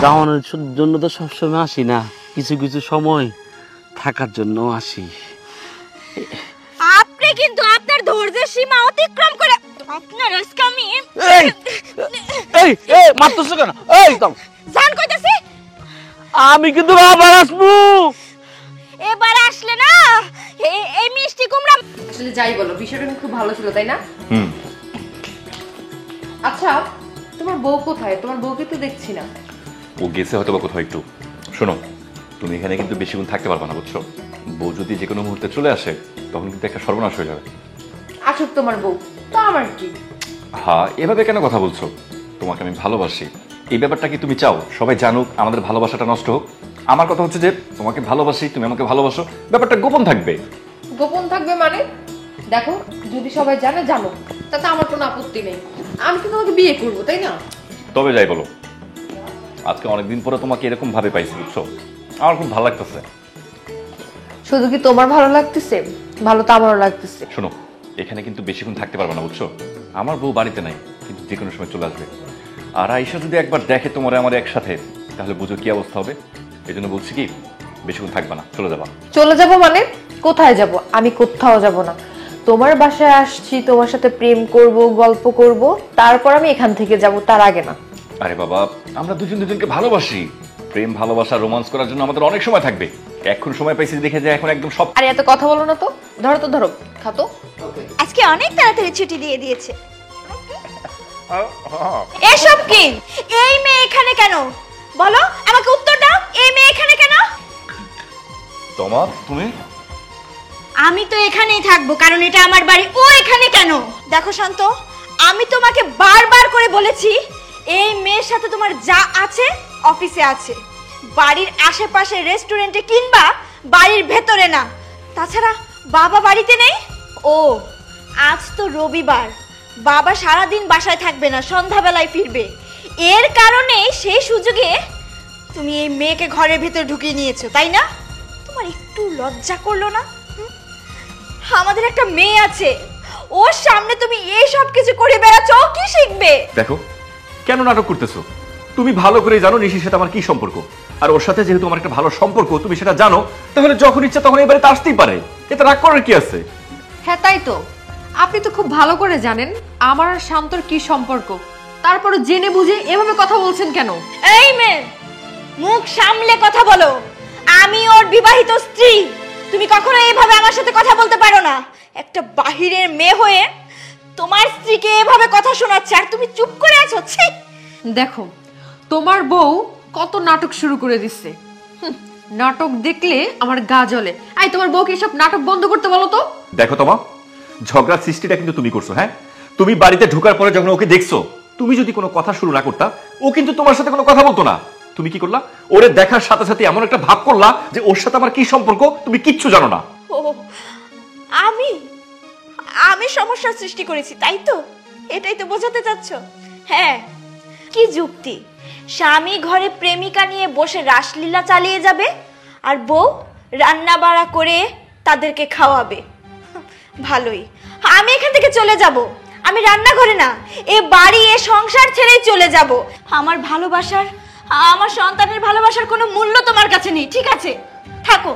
যাওয়ানোর জন্য তো সবসময় আসি না, কিছু কিছু সময় থাকার জন্য আসি। আপনি কিন্তু আপনার ধৈর্যের সীমা অতিক্রম করে আপনার আজকে আমি এই এই এই মারতেছ কেন? এই দাও জান কইতাছি আমি কিন্তু আবার আসবো। এবার আসলে না এই মিষ্টি কুমড়া। আসলে যাই বলো, বিষয়টা খুব ভালো ছিল তাই না? আচ্ছা, তোমার বউ কোথায়? তোমার বউকে তো দেখছি না। ও গেছে হয়তো বা কোথাও একটু। শোনো, তুমি এখানে কিন্তু বেশিক্ষণ থাকতে পারবে না, বুঝছো? বউ যদি যে কোনো মুহূর্তে চলে আসে তখন কিন্তু একটা সর্বনাশ হয়ে যাবে। আসুক তোমার বউ, তো আমার কি? হ্যাঁ, এভাবে কেন কথা বলছো? তোমাকে আমি ভালোবাসি, এই ব্যাপারটা কি তুমি চাও সবাই জানুক, আমাদের ভালোবাসাটা নষ্ট হোক? আমার কথা হচ্ছে যে তোমাকে ভালোবাসি, তুমি আমাকে ভালোবাসো, ব্যাপারটা গোপন থাকবে। গোপন থাকবে মানে? দেখো, যদি সবাই জানে জানো, তাতে আমার কোনো আপত্তি নেই। আমি তো তোমাকে বিয়ে করবো, তাই না? তবে যাই বলো, আজকে অনেকদিন পরে তোমাকে এরকম ভাবে পাইছি, বুঝছো? আমার খুব ভালো লাগতেছে। শুধু কি তোমার ভালো লাগতেছে? ভালো তো আমারও লাগতেছে। শোনো, এখানে কিন্তু বেশিক্ষণ থাকতে পারবে না, বুঝছো? আমার বউ বাড়িতে নাই, কিন্তু যে কোনো সময় চলে আসবে। আর আয়েশা যদি একবার দেখে তোমার আমার একসাথে, তাহলে বুঝো কি অবস্থা হবে। এই জন্য বলছি কি, বেশিক্ষণ থাকবা না, চলে যাবা। চলে যাব মানে? কোথায় যাব? আমি কোথাও যাব না। তোমার বাসায় আসছি, তোমার সাথে প্রেম করব, গল্প করব, তারপর আমি এখান থেকে যাব, তার আগে না। আরে বাবা, আমরা দুজন দুজনকে ভালোবাসি। প্রেম ভালোবাসা রোমান্স করার জন্য আমাদের অনেক সময় থাকবে। এখন সময় পাইছি দেখে যায় এখন একদম সব। আরে এত কথা বলো না তো, ধরো তো, ধরো, খাতো। আজকে অনেক তাড়াতাড়ি ছুটি দিয়ে দিয়েছে। এসব কি? এই মেয়ে এখানে কেন? বলো, আমাকে উত্তর দাও। এই মেয়ে এখানে কেন? তোমার তুমি আমি তো এখানেই থাকবো, কারণ এটা আমার বাড়ি। ও এখানে কেন? দেখো শান্ত, আমি তোমাকে বারবার করে বলেছি এই মেয়ের সাথে তোমার যা আছে অফিসে আছে, বাড়ির আশেপাশে রেস্টুরেন্টে কিংবা বাড়ির ভেতরে না। তাছাড়া বাবা বাড়িতে নেই। ও আজ তো রবিবার, বাবা সারাদিন বাসায় থাকবে না, সন্ধ্যাবেলায় ফিরবে। এর কারণে সেই সুযোগে তুমি এই মেয়েকে ঘরের ভেতর ঢুকিয়ে নিয়েছো, তাই না? তোমার একটু লজ্জা করলো না? আমাদের একটা মেয়ে আছে, ওর সামনে তুমি এই সব কিছু করে বেড়াচ্ছ, ও কি শিখবে? দেখো কেন নাটক করতেছো। তুমি ভালো করে জানো নিশির সাথে আমার কি সম্পর্ক, আর ওর সাথে যেহেতু আমার একটা ভালো সম্পর্ক তুমি সেটা জানো, তাহলে যখন ইচ্ছা তখন এই বাড়িতে আসতেই পারে। এতে রাগ করার কি আছে? হ্যাঁ তাই তো, আপনি তো খুব ভালো করে জানেন আমার আর শান্তর কি সম্পর্ক, তারপরে জেনে বুঝে এভাবে কথা বলছেন কেন? এই মেয়ে, মুখ সামলে কথা বলো। আমি ওর বিবাহিত স্ত্রী, তুমি কখনো এইভাবে আমার সাথে কথা বলতে পারো না। একটা বাহিরের মেয়ে হয়ে তোমার স্ত্রীকে এভাবে কথা শোনাচ্ছে আর তুমি চুপ করে আছো। ছি! দেখো, তোমার বউ কত নাটক শুরু করে দিচ্ছে। নাটক দেখলে আমার গা জ্বলে। আই, তোমার বউকে এসব নাটক বন্ধ করতে বলো তো। দেখো তোমা, ঝগড়ার সৃষ্টিটা কিন্তু তুমি করছো। হ্যাঁ, তুমি বাড়িতে ঢোকার পরে যখন ওকে দেখছো, তুমি যদি কোনো কথা শুরু না করতা, ও কিন্তু তোমার সাথে কোনো কথা বলতো না। তুমি কি করলা? ওরে দেখার সাথে সাথে এমন একটা ভাব করলা যে ওর সাথে আমার কি সম্পর্ক তুমি কিচ্ছু জানো না। ও, আমি আমি সমস্যার সৃষ্টি করেছি, তাই তো? এটাই তো বোঝাতে চাচ্ছ? হ্যাঁ, কি যুক্তি? স্বামী ঘরে প্রেমিকা নিয়ে বসে রাসলীলা চালিয়ে যাবে আর বউ রান্না বাড়া করে তাদেরকে খাওয়াবে। ভালোই, আমি এখান থেকে চলে যাব। আমি রান্নাঘরে না, এ বাড়ি এ সংসার ছেড়েই চলে যাব। আমার ভালোবাসার, আমার সন্তানের ভালোবাসার কোনো মূল্য তোমার কাছে নেই, ঠিক আছে? থাকো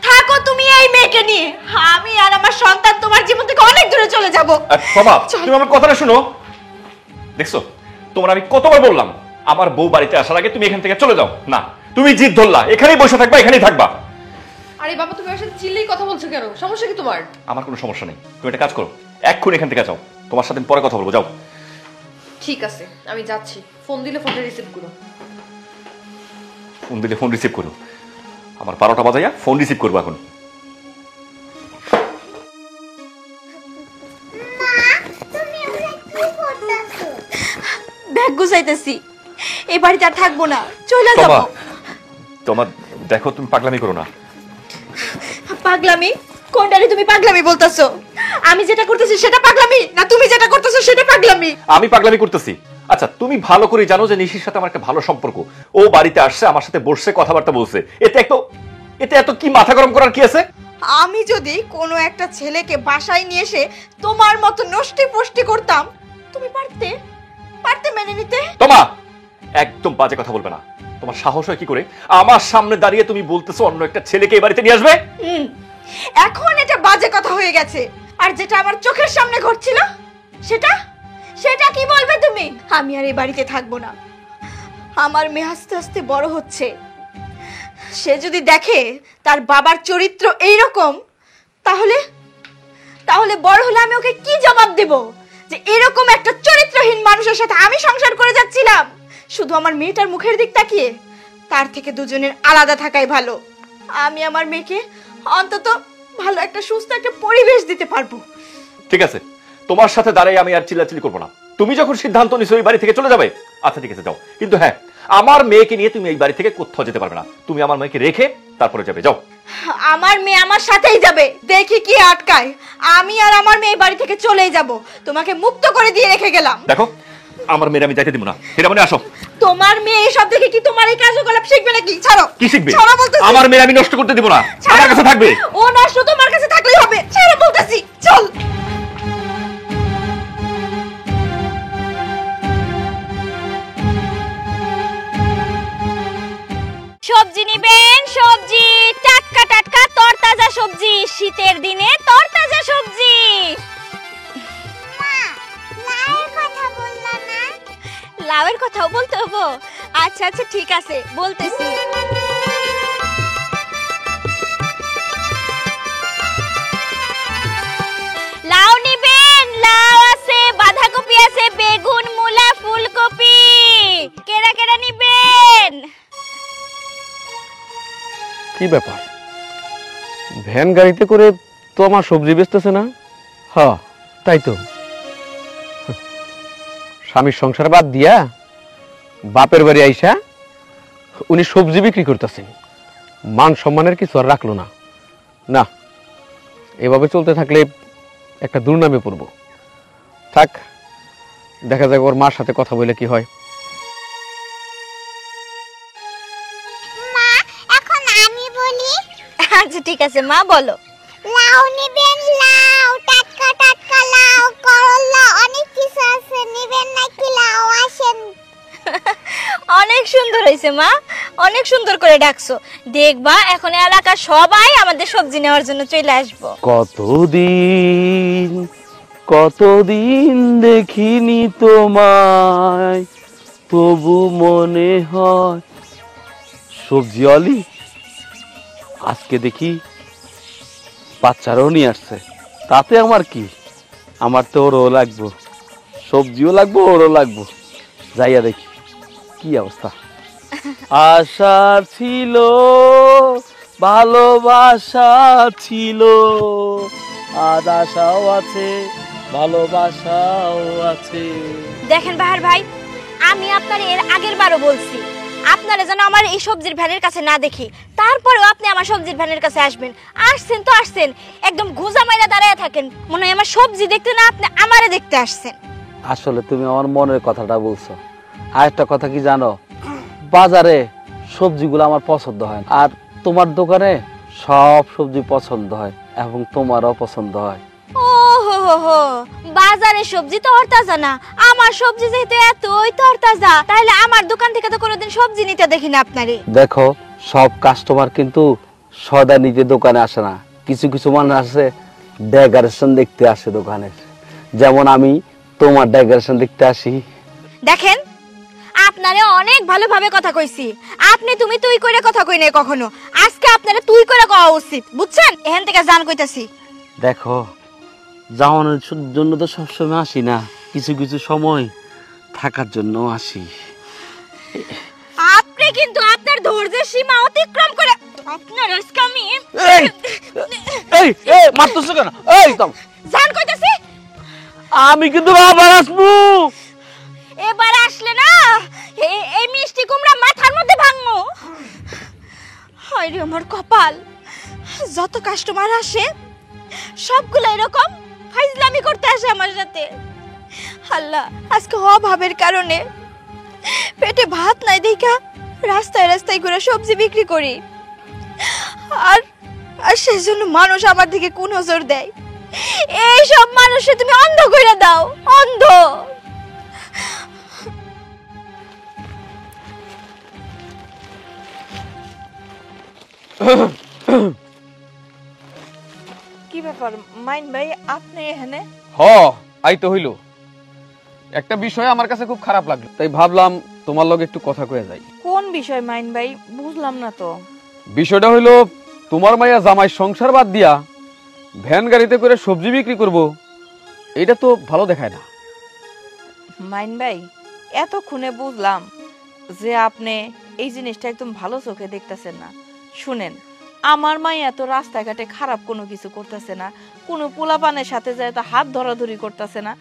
থাকো তুমি এই মেয়েকে নিয়ে। আমি আর আমার সন্তান তোমার জীবন থেকে অনেক দূরে চলে যাব। বাবা, তুমি আমার কথাটা শুনো। দেখছো, তোমার আমি কতবার বললাম আমার বউ বাড়িতে আসার আগে তুমি এখান থেকে চলে যাও। না, তুমি জিদ ধরলা, এখানেই বসে থাকবা, এখানেই থাকবা। আরে বাবা, তুমি ওর সাথে চিল্লেই কথা বলছো কেন? সমস্যা কি তোমার? আমার কোনো সমস্যা নেই, তুমি একটা কাজ করো, এক্ষুনি এখান থেকে যাও। তোমার সাথে পরে কথা বলবো, যাও। ঠিক আছে, আমি যাচ্ছি। ফোন দিলে ফোনটা রিসিভ করো। ফোন দিলে ফোন রিসিভ করো? আমার 12টা বাজাইয়া ফোন রিসিভ করবো এখন। ব্যাগ গুছাইতেছি, এই বাড়িতে আর থাকবো না, চলে যাবো। তোমার দেখো, তুমি পাগলামি করো না। পাগলামি? কোনটারে তুমি পাগলামি বলতেছো? আমি যেটা করতেছি সেটা পাগলামি, না তুমি যেটা করতেছো সেটা পাগলামি? আমি পাগলামি করতেছি? আচ্ছা, তুমি ভালো করে জানো যে নিশির সাথে আমার একটা ভালো সম্পর্ক। ও বাড়িতে আসছে, আমার সাথে বসে কথাবার্তা বলছে, এতে এত কি মাথা গরম করার কি আছে? আমি যদি কোনো একটা ছেলেকে বাসায় নিয়ে এসে তোমার মতো নষ্টি পুষ্টি করতাম, তুমি পারতে মেনে নিতে? তোমা একদম বাজে কথা বলবে না। তোমার সাহস হয় কি করে আমার সামনে দাঁড়িয়ে তুমি বলতেছো অন্য একটা ছেলেকে এই বাড়িতে নিয়ে আসবে? এখন এটা বাজে কথা হয়ে গেছে। আর যেটা আমার চোখের সামনে ঘটছিল সেটা সেটা কি বলবে তুমি? আমি আর এই বাড়িতে থাকবো না। আমার মেয়ে আস্তে আস্তে বড় হচ্ছে, সে যদি দেখে তার বাবার চরিত্র এইরকম, তাহলে তাহলে বড় হলে আমি ওকে কি জবাব দেব যে এরকম একটা চরিত্রহীন মানুষের সাথে আমি সংসার করে যাচ্ছিলাম শুধু আমার মেয়েটার মুখের দিক তাকিয়ে? তার থেকে দুজনের আলাদা থাকাই ভালো। আমি আমার মেয়েকে অন্তত ভালো একটা সুস্থ একটা পরিবেশ দিতে পারবো। ঠিক আছে, তোমার সাথে দাঁড়াই আমি আর চিল্লাচিল্লি করবো না। তুমি যখন সিদ্ধান্ত নিছো এই বাড়ি থেকে চলে যাবে, আচ্ছা ঠিক আছে যাও, কিন্তু হ্যাঁ আমার মেয়েকে নিয়ে তুমি এই বাড়ি থেকে কোথাও যেতে পারবে না। তুমি আমার মেয়েকে রেখে তারপরে যাবে, যাও। আমার মেয়ে আমার সাথেই যাবে, দেখি কি আটকায়। আমি আর আমার মেয়ে বাড়ি থেকে চলেই যাব, তোমাকে মুক্ত করে দিয়ে রেখে গেলাম। দেখো আমার মেয়ের আমি যাইতে দিব না। এটা মানে আসো। তোমার মেয়ে এসব দেখে কি তোমার এই কার্যকলাপ শিখবে নাকি? ছাড়ো। কি শিখবে? ছাড়ো বলতেছি। আমার মেয়ে আমি নষ্ট করতে দিব না, আমার কাছে থাকবে। ও নষ্ট তোমার কাছে থাকলেই হবে। ছাড়ো বলতেছি, চল। সবজি নিবেন, সবজি টাটকা টাটকা তরতাজা সবজি, শীতের দিনে তরতাজা সবজি। লাউয়ের কথাও বলতে হবো? আচ্ছা আচ্ছা ঠিক আছে, বলতেছি। লাউ নিবেন, লাউ আছে, বাঁধাকপি আছে, বেগুন, মূলা, ফুলকপি। কেরা কেরা নিবেন? কি ব্যাপার, ভ্যান গাড়িতে করে তো আমার সবজি বেচতেছে না? হ্যাঁ তাই তো, স্বামীর সংসার বাদ দিয়া বাপের বাড়ি আইসা উনি সবজি বিক্রি করতেছেন। মান সম্মানের কিছু আর রাখলো না। না, এভাবে চলতে থাকলে একটা দুর্নামে পড়ব। থাক, দেখা যাক ওর মার সাথে কথা বলে কি হয়। মা, এখন আমি বলি। আচ্ছা ঠিক আছে মা, বলো। লাউ নিবেন, লাউ টাটকা টাটকা লাউ, করলা, অনেক কিছু আছে। নিবেন নাকি লাউ? আসেন। অনেক সুন্দর হয়েছে মা, অনেক সুন্দর করে ডাকছো। দেখবা এখন এলাকার সবাই আমাদের সবজি নেওয়ার জন্য চলে আসবো। কতদিন কতদিন দেখিনি তোমায়, তবু মনে হয় সবজি অলি। আজকে দেখি বাচ্চারাও নিয়ে আসছে, তাতে আমার কি? আমার তো ওরও লাগবো, সবজিও লাগবো, ওরও লাগবো। যাইয়া দেখি কি অবস্থা। আশা ছিল, ভালোবাসা ছিল, আজ আশাও আছে, ভালোবাসাও আছে। দেখেন বাহার ভাই, আমি আপনার এর আগের বারও বলছি আপনারা যেন আমার এই সবজির ভ্যানের কাছে না দেখি, তারপরেও আপনি আমার সবজির ভ্যানের কাছে আসবেন। আসছেন তো আসছেন, একদম গুজা মাইরা দাঁড়ায় থাকেন, মনে হয় আমার সবজি দেখতে না আপনি আমারে দেখতে আসছেন। আসলে তুমি আমার মনের কথাটা বলছো। আর একটা কথা কি জানো, বাজারে সবজিগুলো আমার পছন্দ হয়, আর তোমার দোকানে সব সবজি পছন্দ হয় এবং তোমারও পছন্দ হয়। ও হো হো হো, বাজারে সবজি তরতাজা না, আমার সবজি যেহেতু এতই তরতাজা, তাহলে আমার দোকান থেকে তো কোনোদিন সবজি নিতে দেখি না আপনারে। দেখো, সব কাস্টমার কিন্তু সদা নিজের দোকানে আসে না, কিছু কিছু মানুষ আছে ডেকোরেশন দেখতে আসে দোকানে, যেমন আমি তোমার ডেকোরেশন দেখতে আসি। দেখেন, আপনারে অনেক ভালোভাবে কথা কইছি, আপনি তুমি তুই কইরা কথা কই নাই কখনো। আজকে আপনারে তুই কইরা কওয়া উচিত, বুঝছেন? এখান থেকে জান কইতাছি। দেখো, যাওয়ানোর জন্য তো সবসময় আসি না, কিছু কিছু সময় থাকার জন্য আসি। আপনি কিন্তু আপনার ধৈর্যের সীমা অতিক্রম করে আপনার আজকে আমি এই এই এই মারতেছ কেন? এই দাও, জান কইতাছি। আমি কিন্তু আবার আসবো। এবার আসলে না এই মিষ্টি কুমড়া মাথার মধ্যে ভাঙবো। হায় রে আমার কপাল, যত কাস্টমার আসে সবগুলো এরকম ফাইজলামি করতে আসে আমার সাথে। আল্লাহ, আজকে অভাবের কারণে পেটে ভাত নাই দেখা রাস্তায় রাস্তায় ঘুরে সবজি বিক্রি করি, আর আর সেজন্য মানুষ আমার দিকে কোন নজর দেয়। এই সব মানুষে তুমি অন্ধ করে দাও, অন্ধ। কি ব্যাপার মাইন ভাই, আপনি এখানে? আইতে হইল। একটা বিষয় আমার কাছে খুব খারাপ লাগলো, তাই ভাবলাম তোমার লগে একটু কথা কয়ে যাই। কোন বিষয় মাইন ভাই, বুঝলাম না তো। বিষয়টা হইল, তোমার মাইয়া জামাই সংসার বাদ দিয়া ভ্যান গাড়িতে করে সবজি বিক্রি করব, এটা তো ভালো দেখায় না। মাইন ভাই, এতক্ষণে বুঝলাম যে আপনি এই জিনিসটা একদম ভালো চোখে দেখতেছেন না। শুনেন, আমার মাইয়া তো রাস্তাঘাটে খারাপ কোনো কিছু করতেছে না, কোনো পোলাপানের সাথে যায় তা হাত ধরাধরি করতেছে না।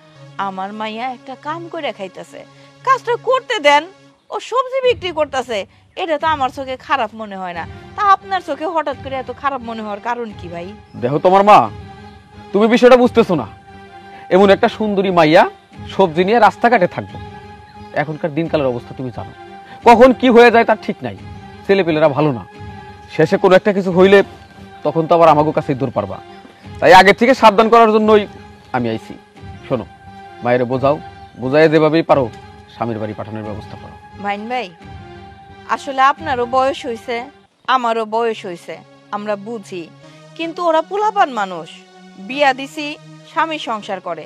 আমার মাইয়া একটা কাম করে খাইতেছে, কাজটা করতে দেন। ও সবজি বিক্রি করতেছে, এটা তো আমার চোখে খারাপ মনে হয় না। তা আপনার চোখে হঠাৎ করে এত খারাপ মনে হওয়ার কারণ কি ভাই? দেখো তোমার মা, তুমি বিষয়টা বুঝতেছো না। এমন একটা সুন্দরী মাইয়া সবজি নিয়ে রাস্তাঘাটে থাকবো, এখনকার দিনকালের অবস্থা তুমি জানো, কখন কি হয়ে যায় তার ঠিক নাই। ছেলেপেলেরা ভালো না, শেষে কোনো একটা কিছু হইলে তখন তো আবার আমাকে কাছেই দূর পারবা। তাই আগে থেকে সাবধান করার জন্যই আমি আইছি। শোনো, মায়েরে বোঝাও, বোঝাই যেভাবেই পারো স্বামীর বাড়ি পাঠানোর ব্যবস্থা করো। মাইন ভাই, আসলে আপনারও বয়স হয়েছে, আমারও বয়স হয়েছে, আমরা বুঝি, কিন্তু ওরা পোলাপান মানুষ, বিয়া দিছি, স্বামী সংসার করে।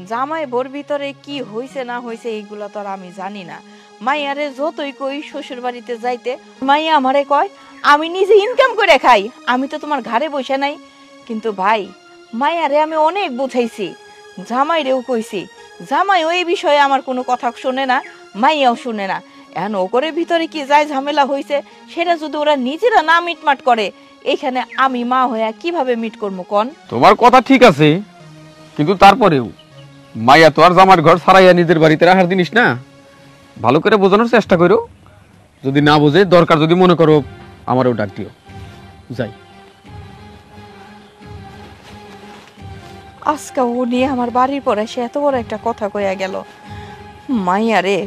জামাই বোর ভিতরে কি হইছে না হইছে এইগুলা তো আর আমি জানি না। মাইয়ারে যতই কই শ্বশুর বাড়িতে যাইতে, মাইয়া আমারে কয় আমি নিজে ইনকাম করে খাই, আমি তো তোমার ঘরে বসে নাই। কিন্তু ভাই, মাইয়ারে আমি অনেক বুঝাইছি, জামাইরেও কইছি, জামাই ওই বিষয়ে আমার কোনো কথা শোনে না, মাইয়াও শুনে না। এখন ও করে ভিতরে কি যায় ঝামেলা হইছে, সেটা যদি ওরা নিজেরা না মিটমাট করে, এখানে আমি মা হয়ে কিভাবে মিট করবো কন? তোমার কথা ঠিক আছে, কিন্তু তারপরেও মাইয়া তো আর জামার ঘর ছাড়াইয়া নিজের বাড়িতে রাখার জিনিস না। ভালো করে বোঝানোর চেষ্টা করো, যদি না বোঝে দরকার যদি মনে করো আমারও ডাক দিও। যাই। আজকে ও নিয়ে আমার বাড়ির পরে সে এত বড় একটা কথা কইয়া গেল। মাইয়া রে,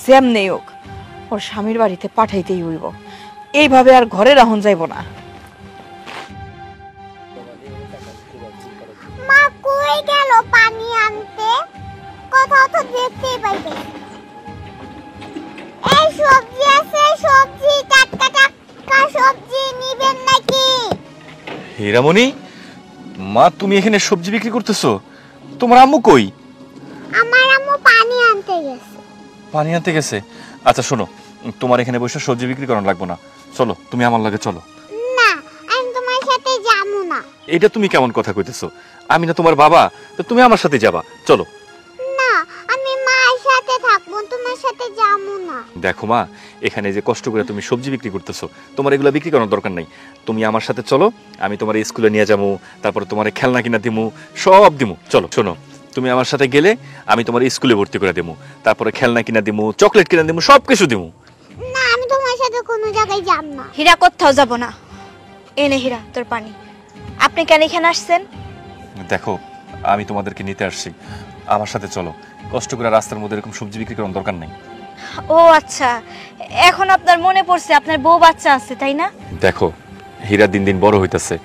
যেমনে হোক ওর স্বামীর বাড়িতে পাঠাইতেই হইব, এইভাবে আর ঘরে রাখুন যাইব না। মা কই গেল পানি আনতে? কোথাও তো দেখতেই পাইবে। এই সবজি আছে, সবজি, টাটকা টাটকা সবজি নিবেন নাকি? হীরামণি, মা তুমি এখানে সবজি বিক্রি করতেছো? তোমার আম্মু কই? আমার আম্মু পানি আনতে গেছে। পানি আনতে গেছে? আচ্ছা শোনো, তোমার এখানে বসে সবজি বিক্রি করানো লাগবে না, চলো তুমি আমার লাগে চলো। না, আমি তোমার সাথে যাবো না। এটা তুমি কেমন কথা কইতেছো? আমি না তোমার বাবা, তো তুমি আমার সাথে যাবা, চলো। না, আমি মায়ের সাথে থাকবো, তোমার সাথে যাবো না। দেখো মা, এখানে যে কষ্ট করে তুমি সবজি বিক্রি করতেছো, তোমার এগুলো বিক্রি করার দরকার নাই। তুমি আমার সাথে চলো, আমি তোমার স্কুলে নিয়ে যাবো, তারপর তোমার খেলনা কিনা দিমু, সব দিমু। চলো। শোনো, তুমি আমার সাথে গেলে আমি তোমার স্কুলে ভর্তি করে দিমু, তারপরে খেলনা কিনা দিমু, চকলেট কিনা দিমু, সবকিছু দিমু। না, আমি তোমার সাথে কোনো জায়গায় যাব না। হীরা, কোথাও যাব না। এনে হীরা, তোর পানি। আপনি কেন এখানে আসছেন? দেখো, আমি তোমাদেরকে নিতে আসছি, আমার সাথে চলো। কষ্ট করে রাস্তার মধ্যে এরকম সবজি বিক্রি করার দরকার নেই। ও আচ্ছা, এখন আপনার মনে পড়ছে আপনার বউ বাচ্চা আছে, তাই না? দেখো, হীরা দিন দিন বড় হইতাছে,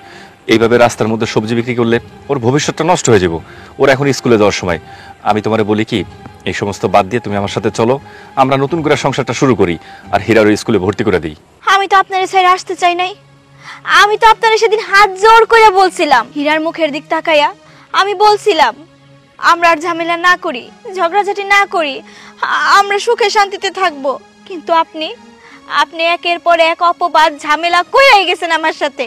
এইভাবে রাস্তার মধ্যে সবজি বিক্রি করলে ওর ভবিষ্যৎটা নষ্ট হয়ে যাব। ওর এখন স্কুলে যাওয়ার সময়। আমি তোমারে বলি কি, এই সমস্ত বাদ দিয়ে তুমি আমার সাথে চলো, আমরা নতুন করে সংসারটা শুরু করি, আর হীরার ওই স্কুলে ভর্তি করে দিই। আমি তো আপনার ছেড়ে আসতে চাই নাই। আমি তো আপনার সেদিন হাত জোর করে বলছিলাম, হীরার মুখের দিক তাকাইয়া আমি বলছিলাম আমরা আর ঝামেলা না করি, ঝগড়াঝাটি না করি, আমরা সুখে শান্তিতে থাকবো। কিন্তু আপনি একের পর এক অপবাদ ঝামেলা কইরাই গেছেন আমার সাথে।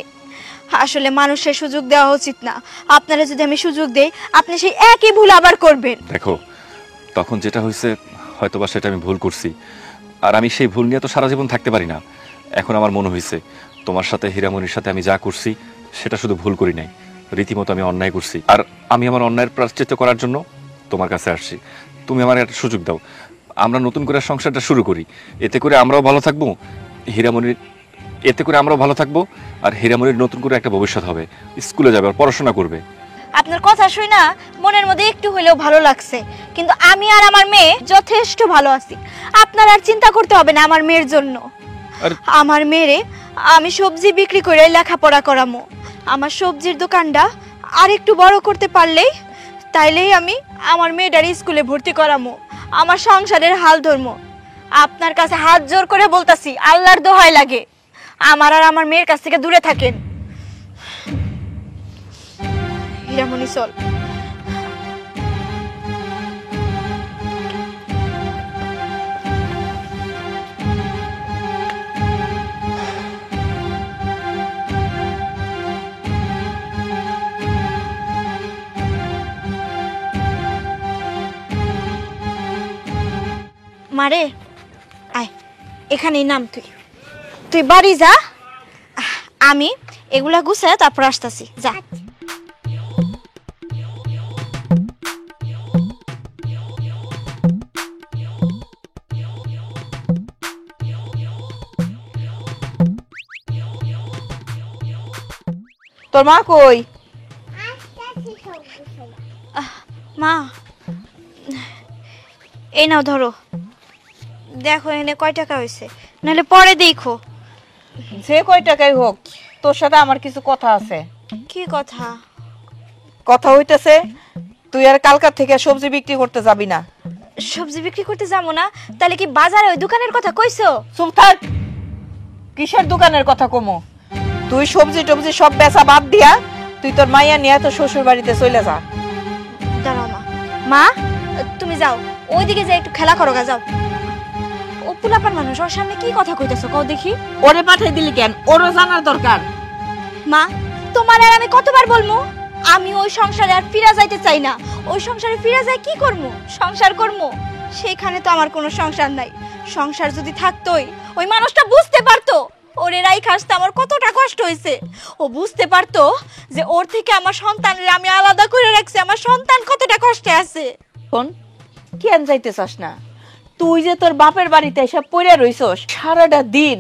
আসলে মানুষের সুযোগ দেওয়া উচিত না। আপনারা যদি আমি সুযোগ দেই, আপনি সেই একই ভুল আবার করবেন। দেখো, তখন যেটা হয়েছে হয়তোবা সেটা আমি ভুল করছি, আর আমি সেই ভুল নিয়ে তো সারা জীবন থাকতে পারি না। এখন আমার মনে হয়েছে তোমার সাথে, হীরামণির সাথে আমি যা করছি সেটা শুধু ভুল করি নাই, রীতিমতো আমি অন্যায় করছি। আর আমি আমার অন্যায়ের প্রায়শ্চিত্ত করার জন্য তোমার কাছে আসছি। তুমি আমার একটা সুযোগ দাও, আমরা নতুন করে সংসারটা শুরু করি। এতে করে আমরাও ভালো থাকবো, হীরামণির ভালো থাকবো, আর হীরামণির নতুন করে একটা ভবিষ্যৎ হবে, স্কুলে যাবে আর পড়াশোনা করবে। আপনার কথা শুই না মনের মধ্যে একটু হলেও ভালো লাগছে, কিন্তু আমি আর আমার মেয়ে যথেষ্ট ভালো আছি। আপনার আর চিন্তা করতে হবে না আমার মেয়ের জন্য। আমার মেয়েরে আমি সবজি বিক্রি করে লেখাপড়া করামো। আমার সবজির দোকানটা আর একটু বড় করতে পারলেই, তাইলেই আমি আমার মেয়েটার স্কুলে ভর্তি করামো, আমার সংসারের হাল ধরমো। আপনার কাছে হাত জোর করে বলতাছি, আল্লাহর দোহাই লাগে, আমার আর আমার মেয়ের কাছ থেকে দূরে থাকেন। হীরামণি চল। মারে আয়, এখানেই নাম। তুই বাড়ি যা, আমি এগুলা গুছায় তারপর আসতেছি। যা। তোর মা কই? মা এই নাও ধরো, দেখো এনে কয় টাকা হয়েছে, নাহলে পরে দেখো। যে কয় টাকাই হোক, তোর সাথে আমার কিছু কথা আছে। কি কথা? কথা হইতেছে তুই আর কালকার থেকে সবজি বিক্রি করতে যাবি না। সবজি বিক্রি করতে যাবো না? তাহলে কি বাজারে ওই দোকানের কথা কইছো? চুপ থাক। কিসের দোকানের কথা কমো? তুই সবজি টবজি সব বেচা বাদ দিয়া তুই তোর মাইয়া নিয়ে তোর শ্বশুর বাড়িতে চলে যা। দাঁড়াও মা। মা তুমি যাও, ওইদিকে যাই একটু খেলা করো গা, যাও। ও পুলাপার মানুষ, ওর সামনে কি কথা কইতেছো কও দেখি। ওরে পাঠাই দিলি কেন? ওরও জানার দরকার। মা তোমার আর আমি কতবার বলবো, আমি ওই সংসারে আর ফিরা যাইতে চাই না। ওই সংসারে ফিরা যায় কি করবো? সংসার করবো? সেখানে তো আমার কোনো সংসার নাই। সংসার যদি থাকতোই ওই মানুষটা বুঝতে পারতো ওর এরাই খাসতে আমার কতটা কষ্ট হয়েছে। ও বুঝতে পারতো যে ওর থেকে আমার সন্তানের আমি আলাদা করে রাখছি, আমার সন্তান কতটা কষ্টে আছে। শোন, কেন যাইতে চাস না? তুই যে তোর বাপের বাড়িতে এসব পড়ে রইছস সারাটা দিন,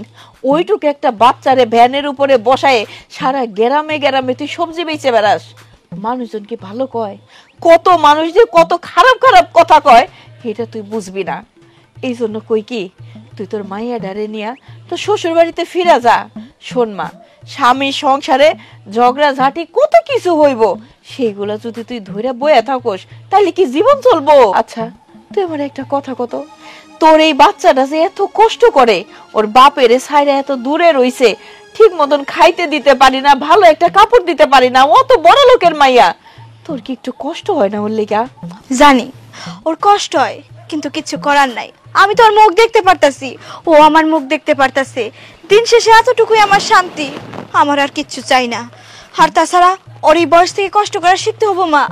ওইটুকু একটা বাচ্চারে ভ্যানের উপরে বসায় সারা গ্রামে গ্রামে তুই সবজি বেচে বেড়াস। মানুষজন কি ভালো কয়? কত মানুষ যে কত খারাপ খারাপ কথা কয়, এটা তুই বুঝবি না। এই জন্য কই কি, তুই তোর মাইয়া ডারে নিয়া তোর শ্বশুর বাড়িতে ফিরা যা। শোন মা, স্বামী সংসারে ঝগড়া ঝাঁটি কত কিছু হইব, সেইগুলা যদি তুই ধরে বয়ে থাকস তাহলে কি জীবন চলবো? আচ্ছা তুই আমার একটা কথা কত, তোর এই বাচ্চাটা যে এত কষ্ট করে, ওর বাপের ছাইরা এত দূরে রইছে, ঠিক মতন খাইতে দিতে পারি না, ভালো একটা কাপড় দিতে পারি না, অত বড় লোকের মাইয়া, তোর কি একটু কষ্ট হয় না ওর লেগা? জানি ওর কষ্ট হয়, কিন্তু কিছু করার নাই। আমি তো ওর মুখ দেখতে পারতাছি, ও আমার মুখ দেখতে পারতাছে। দিন শেষে এতটুকুই আমার শান্তি, আমার আর কিচ্ছু চাই না। আর তাছাড়া ওর এই বয়স থেকে কষ্ট করা শিখতে হবো মা,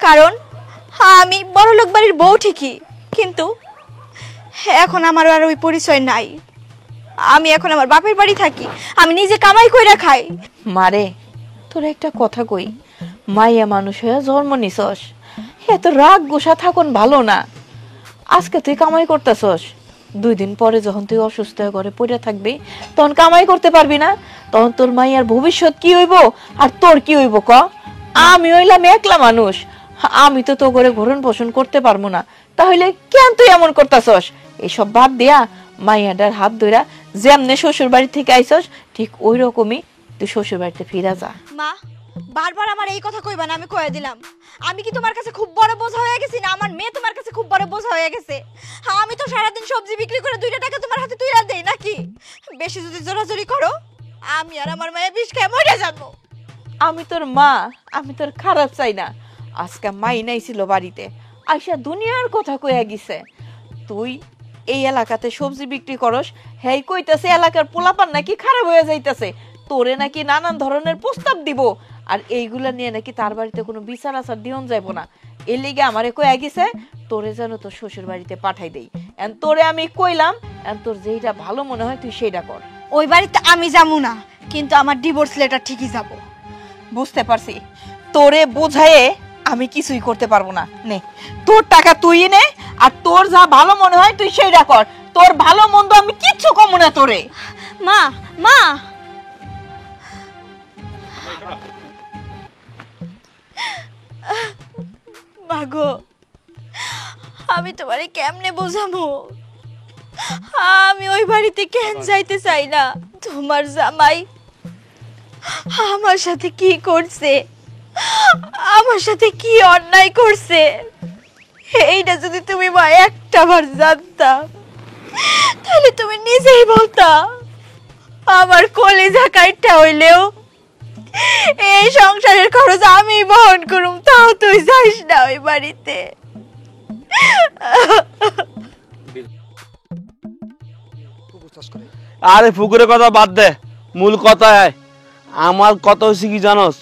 কারণ আমি বড় লোক বাড়ির বউ ঠিকই, কিন্তু এখন আমার আর ওই পরিচয় নাই। আমি এখন আমার বাপের বাড়ি থাকি, আমি নিজে কামাই কইরা খাই। মারে তোর একটা কথা কই, মাইয়া মানুষ হয়ে জন্ম নিছস, এত রাগ গোসা থাকুন ভালো না। আজকে তুই কামাই করতেছস, 2 দিন পরে যখন তুই অসুস্থ হয়ে ঘরে পড়ে থাকবি, তখন কামাই করতে পারবি না, তখন তোর মাইয়ার ভবিষ্যৎ কি হইব আর তোর কি হইব ক? আমি হইলাম একলা মানুষ, আমি তো করে ভরণ পোষণ করতে পারবো না, তাহলে কেন তুই এমন করতেছস? এইসব বাদ দিয়া মাইয়াটার হাত ধইরা যেমনে শ্বশুর বাড়ি থেকে আইছস ঠিক ওই রকমই তুই শ্বশুর বাড়িতে ফিরা যা। মা বারবার আমার এই কথা কইবা না, আমি কয়ে দিলাম। আমি কি তোমার কাছে খুব বড় বোঝা হয়ে গেছি না? আমার মেয়ে তোমার কাছে খুব বড় বোঝা হয়ে গেছে? আমি তো সারাদিন সবজি বিক্রি করে 2টা টাকা তোমার হাতে তুইরা দেই নাকি? বেশি যদি জোরাজোরি করো, আমি আর আমার মেয়ে বিষ খেয়ে মরে যাবো। আমি তোর মা, আমি তোর খারাপ চাই না। আজকে মাই নাই ছিল বাড়িতে, আইসা দুনিয়ার কথা কইয়া গেছে তুই এই এলাকাতে সবজি বিক্রি করস, হেই কইতাছে এলাকার পোলাপান নাকি খারাপ হয়ে যাইতাছে, তোরে নাকি নানান ধরনের প্রস্তাব দিব, আর এইগুলা নিয়ে নাকি তার বাড়িতে কোনো বিচার আচার দিয়ন যাইবো না। এর লিগে আমারে কইয়া গেছে তোরে যেন তোর শ্বশুর বাড়িতে পাঠাই দেই। এন তোরে আমি কইলাম, এন তোর যেইটা ভালো মনে হয় তুই সেইটা কর। ওই বাড়িতে আমি যাবো না, কিন্তু আমার ডিভোর্স লেটার ঠিকই যাব। বুঝতে পারছি, তোরে বোঝায়ে আমি কিছুই করতে পারবো না। নে তোর টাকা তুই নে, আর তোর যা ভালো মনে হয় তুই সেইটা কর। তোর ভালো মন্দ আমি কিচ্ছু কমু না তোরে। মা মা মাগো, আমি তোমারে কেমনে বোঝাবো? আমি ওই বাড়িতে কেন যাইতে চাই না। তোমার জামাই আমার সাথে কি করছে, আমার সাথে কি অন্যায় করছে, এইটা যদি তুমি মা একটাবার জানতা, তাহলে তুমি নিজেই বলতা আমার কলিজা কাইটটা হইলেও এই সংসারের খরচ আমি বহন করুম, তাও তুই যাইস না ওই বাড়িতে। আরে পুকুরের কথা বাদ দে, মূল কথা আমার কথা হচ্ছে কি জানোস,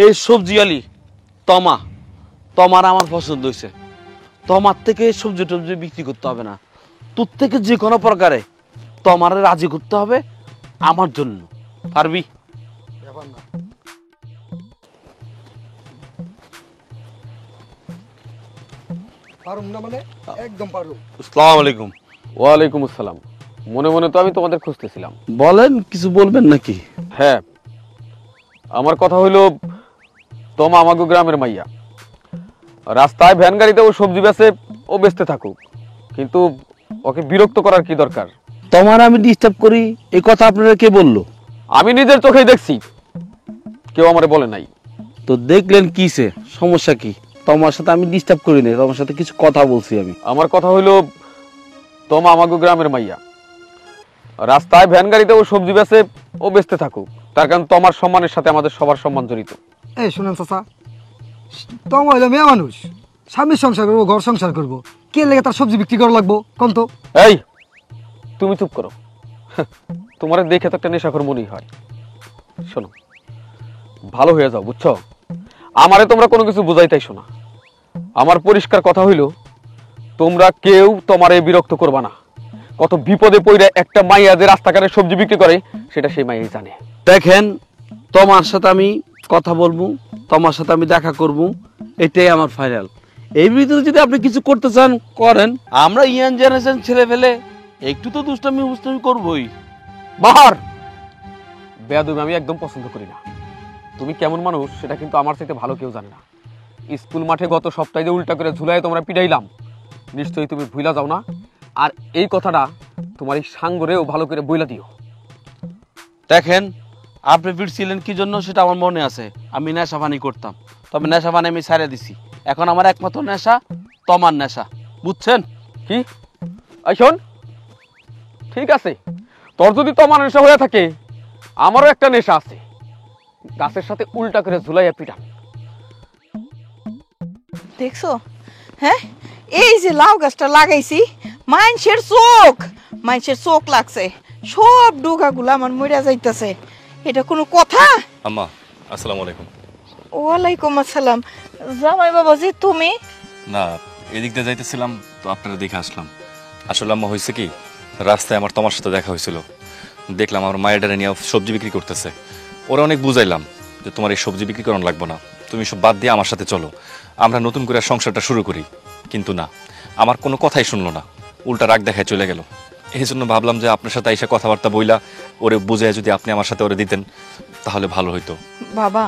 এই সবজি আলি তোমার আমার পছন্দ হয়েছে। তোমার থেকে সবজি টবজি বিক্রি করতে হবে না, তোর থেকে যে কোনো প্রকারে তোমারে রাজি করতে হবে আমার জন্য। পারবি? আসসালামু আলাইকুম। ওয়ালাইকুম আসসালাম। মনে মনে তো আমি তোমাদের খুঁজতেছিলাম। বলেন, কিছু বলবেন নাকি? হ্যাঁ, আমার কথা হইলো তোমা আমাগো গ্রামের মাইয়া, রাস্তায় ভ্যান গাড়িতে ও সবজি বেচে, ও বেচতে থাকুক, কিন্তু ওকে বিরক্ত করার কি দরকার? তোমার আমি ডিস্টার্ব করি এই কথা আপনারা কে বললো? আমি নিজের চোখেই দেখছি, কেউ আমারে বলে নাই। তো দেখলেন কিসে, সমস্যা কি? তোমার সাথে আমি ডিস্টার্ব করি না, তোমার সাথে কিছু কথা বলছি আমি। আমার কথা হইলো তোমা আমাগো গ্রামের মাইয়া, রাস্তায় ভ্যান গাড়িতে ও সবজি বেচে, ও বেচতে থাকুক, তার কারণ তোমার সম্মানের সাথে আমাদের সবার সম্মান জড়িত। এই শুনেন চাচা, তম হইলো মেয়ে মানুষ, স্বামীর সংসার করবো, ঘর সংসার করবো, কে লেগে তার সবজি বিক্রি করা লাগবো কোন তো? এই তুমি চুপ করো, তোমার দেখে তো একটা নেশাখোর মনেই হয়। শোনো, ভালো হয়ে যাও, বুঝছো? আমারে তোমরা কোনো কিছু বুঝাইতেইছো না। আমার পরিষ্কার কথা হইলো, তোমরা কেউ তোমারে বিরক্ত করবা না। কত বিপদে পড়ে একটা মাইয়া যে রাস্তাঘাটে সবজি বিক্রি করে, সেটা সেই মাইয়াই জানে। দেখেন, তোমার সাথে আমি কথা বলবো, তোমার সাথে আমি দেখা করব, এটাই আমার ফাইনাল। এই ভিতরে যদি আপনি কিছু করতে চান করেন, আমরা ইয়াং জেনারেশন ছেলে ফেলে একটু তো দুষ্টামি হুষ্টামি করবোই। বাহার বেয়াদবি আমি একদম পছন্দ করি না। তুমি কেমন মানুষ সেটা কিন্তু আমার চাইতে ভালো কেউ জানে না। স্কুল মাঠে গত সপ্তাহে যে উল্টা করে ঝুলাই তোমরা পিটাইলাম, নিশ্চয়ই তুমি ভুলা যাও না। আর এই কথাটা তোমার এই সাঙ্গরেও ভালো করে বইলা দিও। দেখেন, আপনি ফিরছিলেন কি জন্য সেটা আমার মনে আছে। আমি নেশা পানি করতাম, তবে নেশা পানি আমি ছেড়ে দিছি। এখন আমার একমাত্র নেশা তোমার নেশা, বুঝছেন? কি এই শোন, ঠিক আছে, তোর যদি তোমার নেশা হয়ে থাকে, আমারও একটা নেশা আছে, গাছের সাথে উল্টা করে ঝুলাইয়া পিটান। দেখছো? হ্যাঁ, এই যে লাউ গাছটা লাগাইছি, মানুষের চোখ লাগছে, সব ডোকাগুলো আমার মরে যাইতেছে। এটা কোনো কথা? আম্মা আসসালামু আলাইকুম। ওয়ালাইকুম আসসালাম। জামাই বাবাজি তুমি? না, এদিক দিয়ে যাইতেছিলাম তো আপনারা দেখে আসলাম। আসলে আম্মা হয়েছে কি, রাস্তায় আমার তোমার সাথে দেখা হয়েছিল, দেখলাম আমার মায়ের ডারে নিয়ে সবজি বিক্রি করতেছে। ওরা অনেক বুঝাইলাম যে তোমার এই সবজি বিক্রি করানো লাগবে না, তুমি সব বাদ দিয়ে আমার সাথে চলো, আমরা নতুন করে সংসারটা শুরু করি। কিন্তু না, আমার কোনো কথাই শুনলো না, উল্টা রাগ দেখায় চলে গেল। এই জন্য ভাবলাম যে আপনার সাথে এসে কথাবার্তা বইলা ওরে বুঝায় যদি আপনি আমার সাথে ওরে দিতেন তাহলে ভালো হইতো। বাবা,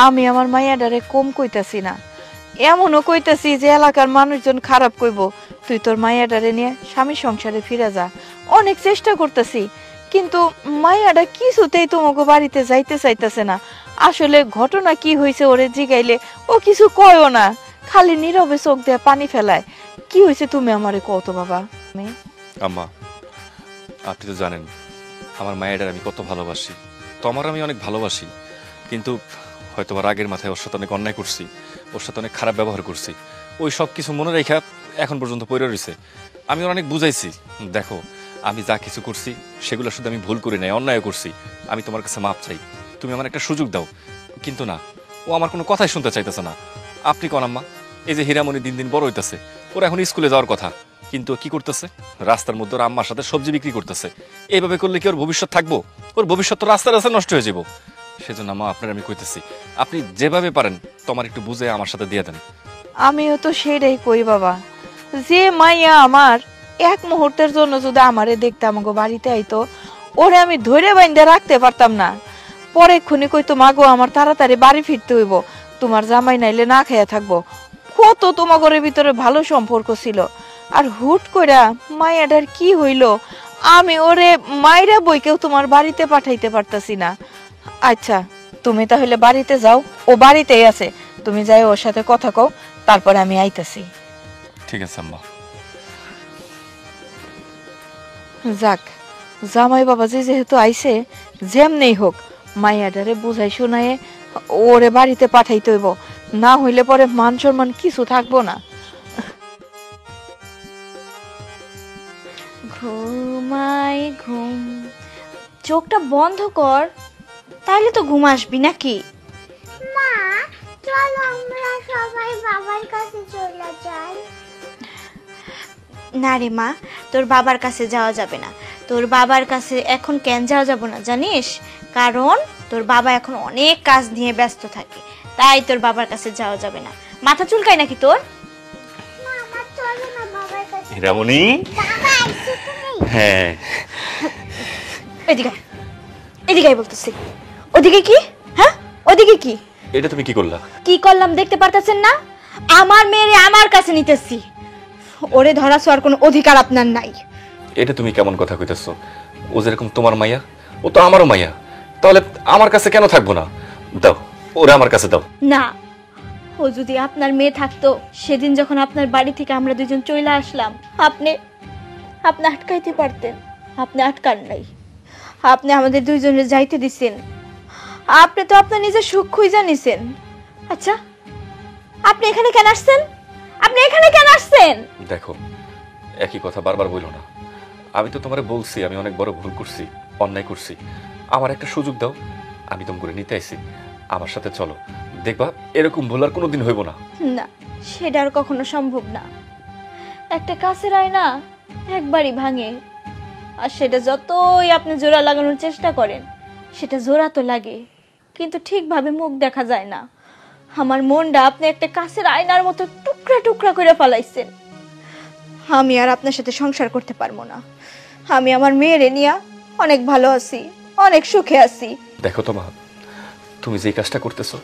আমি আমার মাইয়াডারে কম কইতাছি না, এমনও কইতাছি যে এলাকার মানুষজন খারাপ কইব। তুই তোর মাইয়াডারে নিয়ে স্বামী সংসারে ফিরে যা। অনেক চেষ্টা করতেছি, কিন্তু মাইয়াডা কিছুতেই তোমাকে বাড়িতে যাইতে চাইতেছে না। আসলে ঘটনা কি হয়েছে ওরে জিগাইলে ও কিছু কয়ও না, খালি নীরবে চোখ দিয়ে পানি ফেলায়। কি হয়েছে তুমি আমারে কও তো বাবা। আম্মা, আপনি তো জানেন আমার মায়ের আমি কত ভালোবাসি, তোমার আমি অনেক ভালোবাসি, কিন্তু হয়তো রাগের মাথায় ওর সাথে অনেক অন্যায় করছি, ওর সাথে অনেক খারাপ ব্যবহার করছি। ওই সব কিছু মনে রেখা এখন পর্যন্ত পড়ে রয়েছে। আমি ওর অনেক বুঝাইছি, দেখো আমি যা কিছু করছি সেগুলো শুধু আমি ভুল করি নাই, অন্যায় করছি, আমি তোমার কাছে মাপ চাই, তুমি আমার একটা সুযোগ দাও। কিন্তু না, ও আমার কোনো কথাই শুনতে চাইতেছে না। আপনি কোন আম্মা, এই যে হীরামণি দিন দিন বড় হইতেছে, ওর এখন স্কুলে যাওয়ার কথা, কিন্তু কি করতেছে, রাস্তার মধ্যে ওর আম্মার সাথে সবজি বিক্রি করতেছে। এইভাবে করলে কি ওর ভবিষ্যৎ থাকবো? ওর ভবিষ্যৎ তো রাস্তায় রাস্তায় নষ্ট হয়ে যাবো। সেজন্য মা আপনার আমি কইতেছি, আপনি যেভাবে পারেন তোমার একটু বুঝে আমার সাথে দিয়ে দেন। আমিও তো সেটাই কই বাবা, যে মাইয়া আমার এক মুহূর্তের জন্য যদি আমারে দেখতে আমাকে বাড়িতে আইতো, ওরে আমি ধরে বাইন্ধে রাখতে পারতাম না। পরে খুনি কইতো মাগো আমার তাড়াতাড়ি বাড়ি ফিরতে হইব, তোমার জামাই নাইলে না খাইয়া থাকবো। কত তোমাগরের ভিতরে ভালো সম্পর্ক ছিল, আর হুট কইরা মাইয়াটার কি হইল, আমি ওরে মাইরা বইকেও তোমার বাড়িতে পাঠাইতে পারতাছি না। আচ্ছা তুমি তাহলে বাড়িতে যাও, ও বাড়িতেই আছে, তুমি যাই ওর সাথে কথা কও, তারপরে আমি আইতাছি। ঠিক আছে আম্মা। যাক, জামাই বাবাজি যেহেতু আইছে, যেমনেই হোক মাইয়াডারে বুঝাই শোনায়ে ওরে বাড়িতে পাঠাইতে হইব, না হইলে পরে মান সম্মান কিছু থাকবো না। ঘুমাই ঘুম, চোখটা বন্ধ কর, তাহলে তো ঘুম আসবি নাকি? মা চলো আমরা সবাই বাবার কাছে চলে যাই। না রে মা, তোর বাবার কাছে যাওয়া যাবে না। তোর বাবার কাছে এখন কেন যাওয়া যাব না জানিস? কারণ তোর বাবা এখন অনেক কাজ নিয়ে ব্যস্ত থাকে, তাই তোর বাবার কাছে যাওয়া যাবে না। মাথা চুলকায় নাকি তোর? না আমার চলো না বাবার কাছে। হীরামণি, বাবা আইছো তুমি? হ্যাঁ এদিকে আয়, এদিকে আয় বলতেছি। ওদিকে কি? হ্যাঁ ওদিকে কি? এটা তুমি কি করলা? কি করলাম দেখতে পারতেছেন না? আমার মেয়ে আমার কাছে নিতেছি, ওরে ধরা ছোঁয়ার কোনো অধিকার আপনার নাই। এটা তুমি কেমন কথা কইতেছো? ও যেরকম তোমার মাইয়া, ও তো আমারও মাইয়া, তাহলে আমার কাছে কেন থাকবো না? দাও ওরা আমার কাছে দাও। না, ও যদি আপনার মেয়ে থাকতো, সেদিন যখন আপনার বাড়ি থেকে আমরা দুজন চলে আসলাম, আপনি আটকাইতে পারতেন। আপনি আটকান নাই, আপনি আমাদের দুইজনের যাইতে দিছেন। আপনি তো আপনার নিজের সুখ খুঁজে নিছেন। আচ্ছা, আপনি এখানে কেন আসছেন? আপনি এখানে কেন আসছেন? দেখো, একই কথা বারবার বইলো না। আমি তো তোমারে বলছি আমি অনেক বড় ভুল করছি, অন্যায় করছি। আমার একটা সুযোগ দাও, আমি তোম করে নিতে আইছি। আমার সাথে চলো, দেখবা এরকম ভুল আর কোনোদিন হইব না। না, সেটা আর কখনো সম্ভব না। একটা কাছের আয়না একবারই ভাঙে, আর সেটা যতই আপনি জোড়া লাগানোর চেষ্টা করেন, সেটা জোড়া তো লাগে, কিন্তু ঠিকভাবে মুখ দেখা যায় না। আমার মনটা আপনি একটা কাছের আয়নার মতো টুকরা টুকরা করে ফেলাইছেন। আমি আর আপনার সাথে সংসার করতে পারবো না। আমি আমার মেয়েরে নিয়ে অনেক ভালো আছি, অনেক সুখে আছি। দেখো তোমা, তুমি যে কাজটা করতেছো,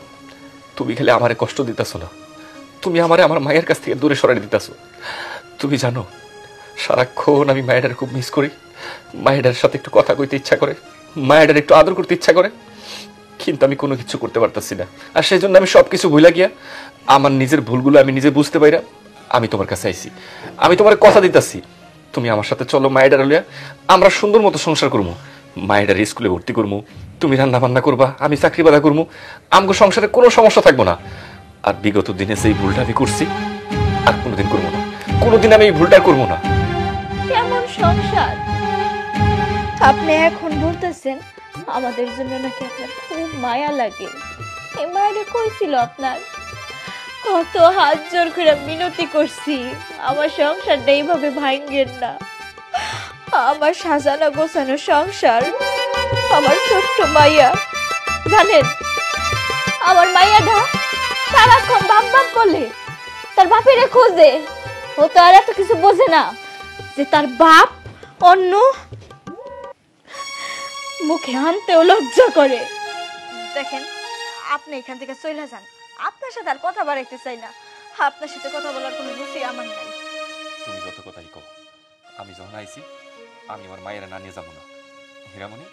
তুমি খালি আমারে কষ্ট দিতেছো না, তুমি আমারে আমার মায়ের কাছ থেকে দূরে সরাই দিতেছো। তুমি জানো, সারাক্ষণ আমি মায়ের খুব মিস করি। মায়ের সাথে একটু কথা কইতে ইচ্ছা করে, মায়ের একটু আদর করতে ইচ্ছা করে, কিন্তু আমি কোনো কিছু করতে পারতাছি না। আর সেই জন্য আমি সবকিছু ভুলে গিয়া আমার নিজের ভুলগুলো আমি নিজে বুঝতে পাইরা আমি তোমার কাছে আইছি। আমি তোমার কথা দিতেছি, তুমি আমার সাথে চলো, মায়ের লইয়া আমরা সুন্দর মতো সংসার করবো। মায়ের স্কুলে ভর্তি করবো, তুমি রান্না বান্না করবা, আমি চাকরি বাদা করবো, আমগো সংসারে কোনো সমস্যা থাকবো না। আর বিগত দিনে সেই ভুলটা আমি করছি, আর কোনোদিন করবো না, কোনোদিন আমি এই ভুলটা করবো না। কেমন সংসার? আপনি এখন বলতেছেন আমাদের জন্য নাকি আপনার খুব মায়া লাগে। এই মায়েরা কইছিল আপনার? কত হাত জোর করে মিনতি করছি, আমার সংসারটা এইভাবে ভাঙ্গেন না। আমার সাজানো গোছানো সংসার, আমার ছোট্ট মাইয়া, জানেন আমার মাইয়াটা সারাক্ষণ বাপ বাপ বলে, তার বাপেরে খোঁজে। ও তো আর এত কিছু বোঝে না যে তার বাপ অন্য মুখে আনতেও লজ্জা করে। দেখেন, আপনি এখান থেকে চলে যান, আপনার সাথে আর কথা বাড়াইতে চাই না। আপনার সাথে কথা বলার কোনো রুচি আমার নাই। তুমি যত কথাই কও, আমি যখন আইছি আমি আমার মায়ের না নিয়ে যাবো না। হীরামণি,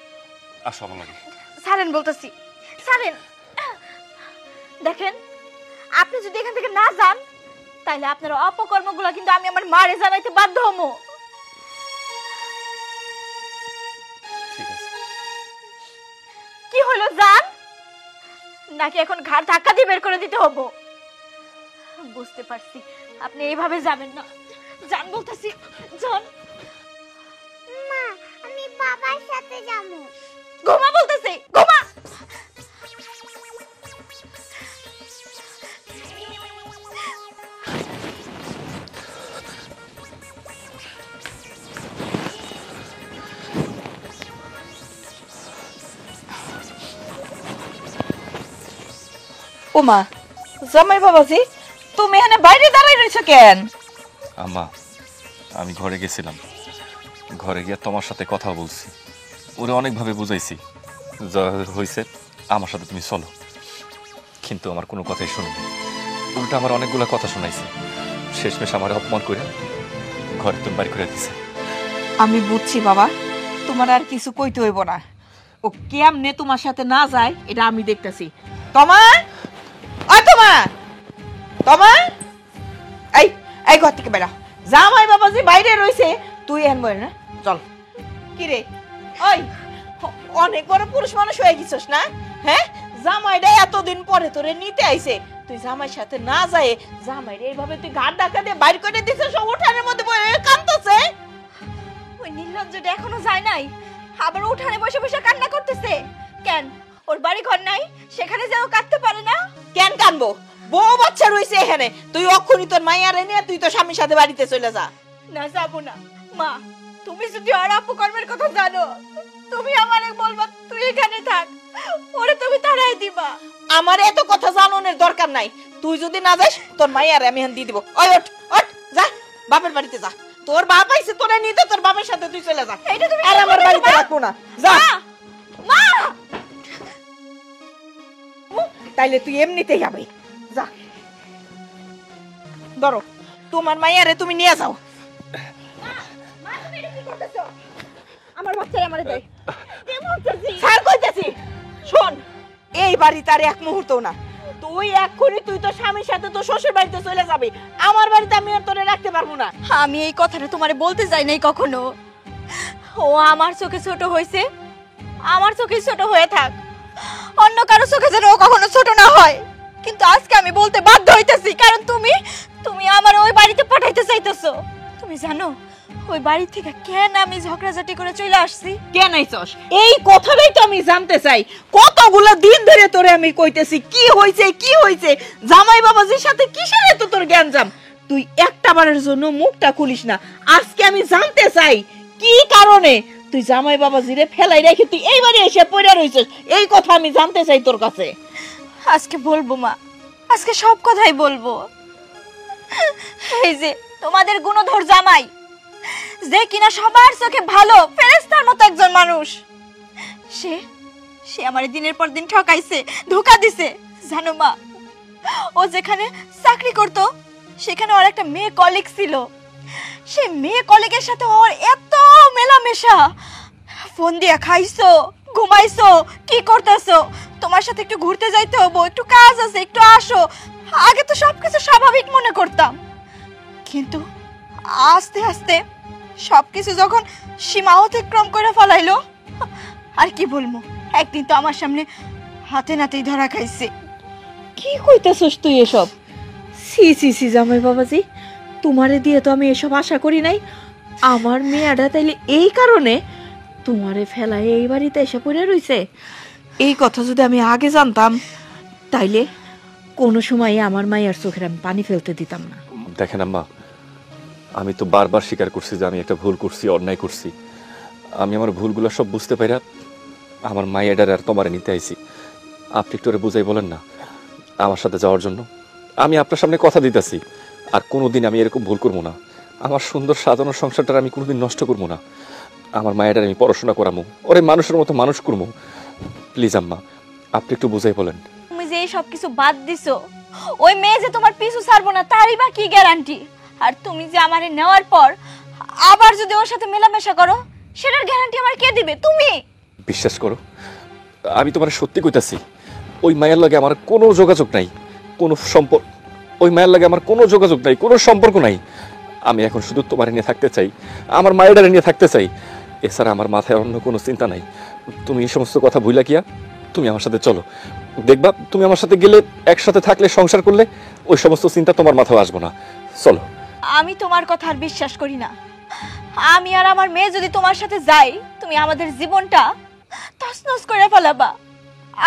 আসো আমার লাগে। ছাড়েন বলতেছি, ছাড়েন। দেখেন, আপনি যদি এখান থেকে না যান, তাহলে আপনার অপকর্মগুলো কিন্তু আমি আমার মারে জানাইতে বাধ্য হবো। ঠিক আছে। কি হলো, যান নাকি এখন ঘাড় ধাক্কা দিয়ে বের করে দিতে হবো? বুঝতে পারছি আপনি এইভাবে যাবেন না। যান বলতেছি, যান। মা আমি বাবার সাথে যাবো। ঘুমা বলতেছি, ঘুমা। ওমা, জামাই বাবাজি, তুমি এখানে বাইরে দাঁড়াই রয়েছো কেন? আম্মা, আমি ঘরে গেছিলাম, ঘরে গিয়ে তোমার সাথে কথা বলছি, ওরে অনেকভাবে বুঝাইছি যা হয়েছে আমার সাথে তুমি চলো, কিন্তু আমার কোনো কথাই শুনুনি। উল্টা আমার অনেকগুলো কথা শোনাইছে, শেষমেশ আমার অপমান করে ঘরে তুমি বাড়ি করে দিছে। আমি বুঝছি বাবা, তোমার আর কিছু কইতে হইব না। ও কেমনে তোমার সাথে না যায় এটা আমি দেখতেছি। তোমা, ও তোমা, তোমা, এই এই ঘর থেকে বেরা। জামাই বাবাজি বাইরে রইছে, তুই এন বল না, চল। কি রে, ওই অনেক বড় পুরুষ মানুষ হয়ে গেছিস না? হ্যাঁ, জামাইটা এতদিন পরে তোরে নিতে আইছে, তুই জামাইয়ের সাথে না যায় জামাইরে এইভাবে তুই ঘাট ধাক্কা দিয়ে বাইর করে দিছিস, সব উঠানের মধ্যে কাঁদতেছে। ওই নির্লজ্জটা এখনো যায় নাই, আবার উঠানে বসে বসে কান্না করতেছে কেন? ওর বাড়ি ঘর নাই, সেখানে যাও কাঁদতে পারে না? কেন কানবো? বউ বাচ্চা রইছে এখানে, তুই অক্ষুনি তোর মাইয়ারে নিয়ে তুই তো স্বামীর সাথে বাড়িতে চলে যা। না যাবো না মা, তুমি যদি ওর অপকর্মের কথা জানো তুমি আমারে বলবা তুই এখানে থাক, ওরে তুমি তাড়াই দিবা। আমার এত কথা জানানোর দরকার নাই, তুই যদি না যাস তোর মাইয়ারে আমি দিয়ে দিব। ওই ওঠ ওঠ, যা বাপের বাড়িতে যা, তোর বাপ আইছে তোরে নিতে, তোর বাপের সাথে তুই চলে যা। এইটা তুমি আর আমার বাড়িতে রাখবো না, যা। মা তাইলে তুই এমনিতেই যাবে, যা। ধরো তোমার মাইয়ারে তুমি নিয়ে যাও। মা তুমি এটা কি করতেছো? আমার বাচ্চারে আমারে দেই, ছাড় কইতেছি। শোন, এই বাড়িতে আর এক মুহূর্ত না, তুই এক্ষুনি তুই তো স্বামীর সাথে তো শ্বশুর বাড়িতে চলে যাবি, আমার বাড়িতে আমি আর তোরে রাখতে পারবো না। আমি এই কথাটা তোমারে বলতে যাই নাই কখনো। ও আমার চোখে ছোট হয়েছে, আমার চোখে ছোট হয়ে থাক, অন্য কারো চোখে যেন ও কখনো ছোট না হয়। কিন্তু আজকে আমি বলতে বাধ্য হইতেছি, কারণ তুমি আমার ওই বাড়িতে পাঠাইতে চাইতেছো। তুমি জানো ওই বাড়ি থেকে কেন আমি ঝগড়াঝাটি করে চলে আসছি? কেন আইছস? এই কথাটাই তো আমি জানতে চাই। কতগুলো দিন ধরে তোরে আমি কইতেছি কি হইছে কি হইছে, জামাই বাবাজির সাথে কিসের এত তোর জ্ঞানজাম, তুই একটা বারের জন্য মুখটা খুলিস না। আজকে আমি জানতে চাই কি কারণে তুই জামাই বাবাজিরে ফেলাই রেখে তুই এই বাড়ি এসে পড়ে রইছস, এই কথা আমি জানতে চাই তোর কাছে। আজকে বলবো মা, আজকে সব কথাই বলবো। এই যে তোমাদের গুণধর জামাই, যে কিনা সবার চোখে ভালো ফেরেশতার মতো একজন মানুষ, সে আমার দিনের পর দিন ঠকাইছে, ধোঁকা দিছে। জানো মা, ও যেখানে চাকরি করত সেখানে ওর একটা মেয়ে কলিগ ছিল, সে মেয়ে কলিগের সাথে ওর এত মেলামেশা, ফোন দিয়া খাইছো, ঘুমাইছো, কি করতেছো, তোমার সাথে একটু ঘুরতে যাইতে হবো, একটু কাজ আছে, একটু আসো। আগে তো সবকিছু স্বাভাবিক মনে করতাম, কিন্তু আস্তে আস্তে সবকিছু যখন সীমা অতিক্রম করে ফেলাইলো, আর কি বলবো, একদিন তো আমার সামনে হাতে নাতেই ধরা খাইছে। কি কইতেছস তুই এসব? সি সি সি জামাই বাবাজি, তোমারে দিয়ে তো আমি এসব আশা করি নাই। আমার মেয়েটা তাইলে এই কারণে তোমারে ফেলায় এই বাড়িতে এসে পড়ে রইছে? এই কথা যদি আমি আগে জানতাম তাইলে কোনো সময় আমার মায়ের চোখের আমি পানি ফেলতে দিতাম না। দেখেন আম্মা, আমি তো বারবার স্বীকার করছি যে আমি একটা ভুল করছি, অন্যায় করছি। আমি আমার ভুলগুলো সব বুঝতে পাইরা আমার মায়ের আর তোমারে নিতে আইছি। আপনি একটু ওরে বুঝাই বলেন না আমার সাথে যাওয়ার জন্য। আমি আপনার সামনে কথা দিতেছি, আর কোনোদিন আমি এরকম ভুল করবো না। আমার সুন্দর সাজানো সংসারটা আমি কোনোদিন নষ্ট করবো না। আমার মায়ের আমি পড়াশোনা করামো, ওরে মানুষের মতো মানুষ করবো। প্লিজ আম্মা, আপনি একটু বুঝাই বলেন। তুমি যে এই সব কিছু বাদ দিছো, ওই মেয়ে যে তোমার পিছু ছাড়বো না তারই বা কি গ্যারান্টি? আর তুমি যে আমারে নেওয়ার পর আবার যদি ওর সাথে মেলামেশা করো, সেটার গ্যারান্টি আমার কে দিবে? তুমি। বিশ্বাস করো, আমি তোমার সত্যি কইতাছি, ওই মায়ের লাগে আমার কোনো যোগাযোগ নাই, কোনো সম্পর্ক, ওই মায়ের লাগে আমার কোনো যোগাযোগ নাই, কোনো সম্পর্ক নাই। আমি এখন শুধু তোমার নিয়ে থাকতে চাই, আমার মায়ের নিয়ে থাকতে চাই, এছাড়া আমার মাথায় অন্য কোনো চিন্তা নাই। তুমি এই সমস্ত কথা ভুলা কিয়া তুমি আমার সাথে চলো, দেখবা তুমি আমার সাথে গেলে, একসাথে থাকলে, সংসার করলে ওই সমস্ত চিন্তা তোমার মাথায় আসবো না। চলো। আমি তোমার কথা আর বিশ্বাস করি না। আমি আর আমার মেয়ে যদি তোমার সাথে যাই, তুমি আমাদের জীবনটা তছনছ করে ফেলাবা,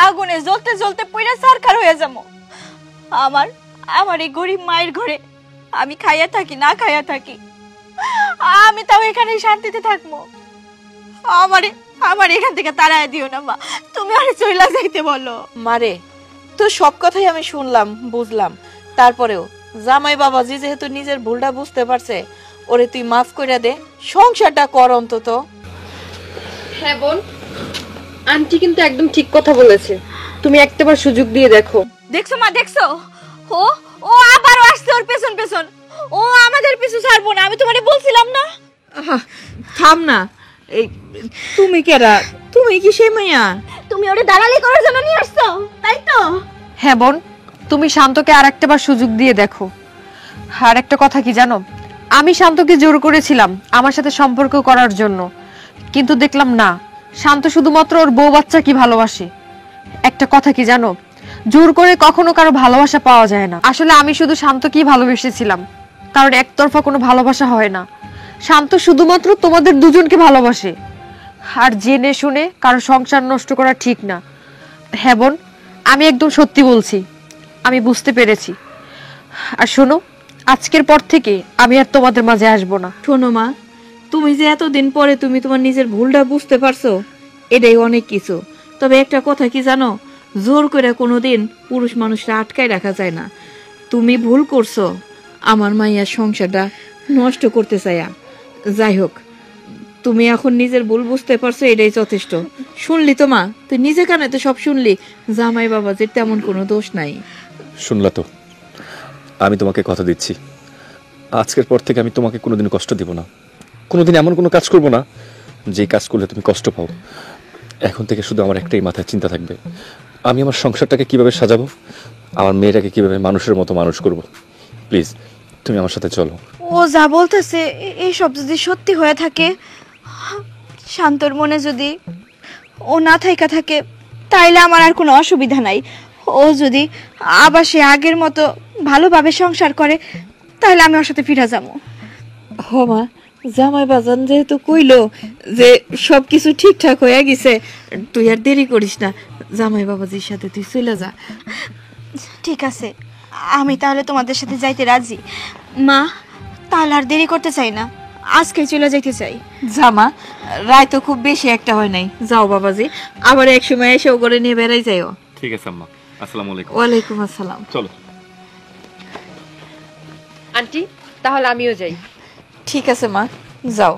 আগুনে জ্বলতে জ্বলতে পুড়ে ছারখার হয়ে যাবো। আমার এই গরিব মায়ের ঘরে আমি খাইয়া থাকি না খাইয়া থাকি, আমি তাও এখানে শান্তিতে থাকবো। আমার এখান থেকে তাড়ায় দিও না মা, তুমি আরে চইলা যাইতে বলো। মারে, তো সব কথাই আমি শুনলাম, বুঝলাম, তারপরেও জামাই বাবাজি যেহেতু নিজের ভুলটা বুঝতে পারছে, ওরে তুই মাফ করে দে, সংসারটা কর অন্তত। হ্যাঁ বোন, আন্টি কিন্তু একদম ঠিক কথা বলেছে, তুমি একটাবার সুযোগ দিয়ে দেখো। দেখছো মা, দেখছো, ও আবারও আসছে ওর পেছন পেছন, ও আমাদের পিছু ছাড়বো না। আমি তোমারে বলছিলাম না? থাম না, এই তুমি কেরা? তুমি কি সেই মাইয়া? তুমি ওরে দালালি করার জন্য নিয়ে আসছো, তাই তো? হ্যাঁ বোন, তুমি শান্তকে আর একটাবার সুযোগ দিয়ে দেখো। আর একটা কথা কি জানো, আমি শান্তকে জোর করেছিলাম আমার সাথে সম্পর্ক করার জন্য, কিন্তু দেখলাম না, শান্ত শুধুমাত্র ওর বউ বাচ্চা কি ভালোবাসে। একটা কথা কি জানো, জোর করে কখনো কারো ভালোবাসা পাওয়া যায় না। আসলে আমি শুধু শান্তকেই ভালোবেসেছিলাম, কারণ একতরফা কোনো ভালোবাসা হয় না। শান্ত শুধুমাত্র তোমাদের দুজনকে ভালোবাসে, আর জেনে শুনে কারো সংসার নষ্ট করা ঠিক না। হ্যাঁ বোন, আমি একদম সত্যি বলছি, আমি বুঝতে পেরেছি। আর শোনো, আজকের পর থেকে আমি আর তোমাদের মাঝে আসবো না। শোনো মা, তুমি যে এতদিন পরে তুমি তোমার নিজের ভুলটা বুঝতে পারছো, এটাই অনেক কিছু। তবে একটা কথা কি জানো, জোর করে কোনোদিন পুরুষ মানুষরা আটকায় রাখা যায় না। তুমি ভুল করছো, আমার মাইয়ার সংসারটা নষ্ট করতে চাইয়া। যাই হোক, তুমি এখন নিজের ভুল বুঝতে পারছো, এটাই যথেষ্ট। শুনলি তো মা, তুই নিজে কানে তো সব শুনলি, জামাই বাবাজির তেমন কোনো দোষ নাই। শুনলা তো, আমি তোমাকে কথা দিচ্ছি, আজকের পর থেকে আমি তোমাকে কোনোদিন কষ্ট দিব না, কোনোদিন এমন কোনো কাজ করব না যে কাজ করলে তুমি কষ্ট পাও। এখন থেকে শুধু আমার একটাই মাথায় চিন্তা থাকবে, আমি আমার সংসারটাকে কিভাবে সাজাবো, আমার মেয়েটাকে কিভাবে মানুষের মতো মানুষ করব। প্লিজ তুমি আমার সাথে চলো। ও যা বলতেছে এইসব যদি সত্যি হয়ে থাকে, শান্তর মনে যদি ও না থাইকা থাকে, তাইলে আমার আর কোনো অসুবিধা নাই। ও যদি আবার সে আগের মতো ভালোভাবে সংসার করে, তাহলে আমি ওর সাথে ফিরে যাবো। হো মা, জামাই বাজান যেহেতু কইলো যে সবকিছু ঠিকঠাক হয়ে গেছে, তুই আর দেরি করিস না, জামাই বাবাজির সাথে তুই চলে যা। ঠিক আছে, আমি তাহলে তোমাদের সাথে যাইতে রাজি। মা, তাহলে আর দেরি করতে চাই না, আজকে চলে যাইতে চাই। জামা, রায় তো খুব বেশি একটা হয় নাই, যাও বাবাজি, আবার এক সময় এসেও করে নিয়ে বেড়াই যাইও। ঠিক আছে আম্মা, আসসালামু আলাইকুম। ওয়ালাইকুম আসসালাম। চলো আন্টি, তাহলে আমিও যাই। ঠিক আছে মা, যাও।